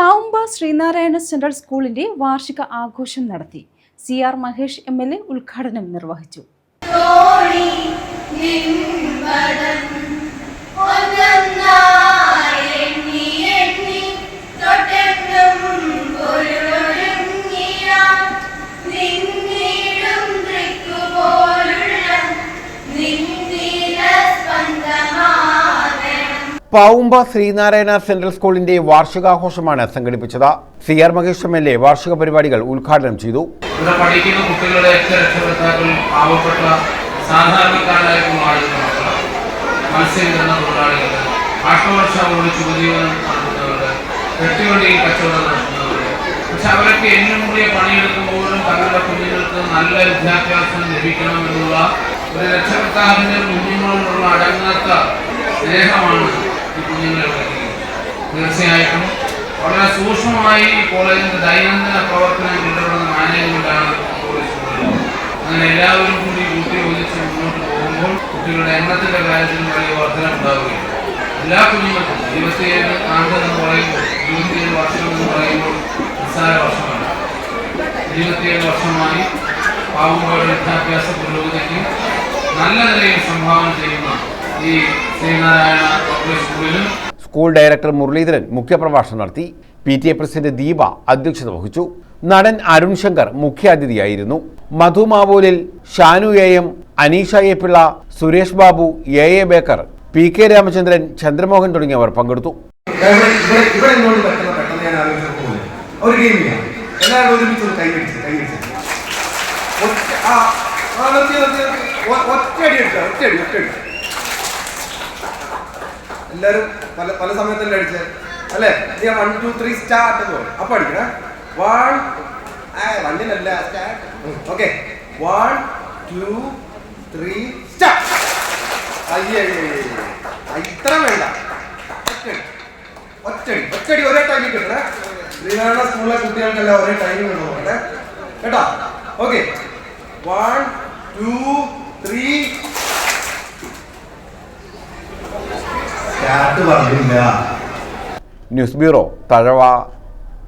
Pavumba Sreenarayana central സ്കൂളിന്റെ വാർഷിക ആഘോഷം നടത്തി. CR മഹേഷ് MLA ഉദ്ഘാടനം നിർവഹിച്ചു. പാവുമ്പ ശ്രീനാരായണ സെൻട്രൽ സ്കൂളിന്റെ വാർഷികാഘോഷമാണ് സംഘടിപ്പിച്ചത്. CR മഹേഷ് MLA വാർഷിക പരിപാടികൾ ഉദ്ഘാടനം ചെയ്തു. ഇവിടെ പഠിക്കുന്ന കുട്ടികളുടെ രക്ഷകർത്താക്കൾ പാവപ്പെട്ട സാധാരണക്കാരായ മക്കളാണ്. മത്സ്യബന്ധന തൊഴിലാളികൾ, ഓട്ടോറിക്ഷ ഓടിച്ച് ഉപജീവനം നടത്തുന്നവർ, പെട്ടിവണ്ടിയിൽ കച്ചവടം നടത്തുന്നവർ. പക്ഷെ അവരൊക്കെ എന്നും കൂടിയ പണിയെടുക്കുമ്പോഴും തങ്ങളുടെ കുഞ്ഞുങ്ങൾക്ക് നല്ല വിദ്യാഭ്യാസം ലഭിക്കണമെന്നുള്ള ഒരു രക്ഷകർത്താവിന്റെ കുഞ്ഞുങ്ങളോടുള്ള അടങ്ങാത്ത സ്നേഹമാണ് ഈ കുഞ്ഞുങ്ങളെ വിളിക്കുന്നത്. തീർച്ചയായിട്ടും വളരെ സൂക്ഷ്മമായി കോളേജിന്റെ ദൈനംദിന പ്രവർത്തനങ്ങൾ ഇടപെടുന്ന മാനേജ്മെന്റാണ് കോളേജ്. അങ്ങനെ എല്ലാവരും കൂടി കൂട്ടിയോജിച്ച് മുന്നോട്ട് പോകുമ്പോൾ കുട്ടികളുടെ എണ്ണത്തിന്റെ കാര്യത്തിൽ വലിയ വർധനമുണ്ടാവുകയും എല്ലാ കുഞ്ഞുങ്ങൾക്കും 27 ആണ്ട് എന്ന് പറയുമ്പോൾ 27 വർഷം എന്ന് പറയുമ്പോൾ നിസ്സാര വർഷമാണ്. 27 വർഷമായി പാവുമ്പയുടെ വിദ്യാഭ്യാസ പുരോഗതിക്ക് നല്ല നിലയിൽ സംഭാവന ചെയ്യുന്ന ഈ ശ്രീനാരായണ പബ്ലിക് സ്കൂളിലും സ്കൂൾ ഡയറക്ടർ മുരളീധരൻ മുഖ്യപ്രഭാഷണം നടത്തി. PTA പ്രസിഡന്റ് ദീപ അധ്യക്ഷത വഹിച്ചു. നടൻ അരുൺ ശങ്കർ മുഖ്യാതിഥിയായിരുന്നു. Madhu Mavoolil, Shanu AM, Aneesha A Pillai, Suresh Babu, AA Baker, PK Ramachandran, Chandramohan തുടങ്ങിയവർ പങ്കെടുത്തു. എല്ലാവരും പല സമയത്തല്ലേ അടിച്ചത് അല്ലേ? 1 2 3 സ്റ്റാർട്ട് എന്ന് പറയും. അപ്പൊ അടിക്കണേ 1 സ്റ്റാർട്ട്. Okay 1 2 3 start. ഇത്ര വേണ്ട, ഒറ്റടി ഒരേ ടൈമിൽ കിട്ടണേ. ശ്രീനാരായണ സ്കൂളിലെ കുട്ടികൾക്കെല്ലാം ഒരേ ടൈമിൽ കിട്ടണേ കേട്ടോ. Okay 1 2 3 news bureau, Thazhava.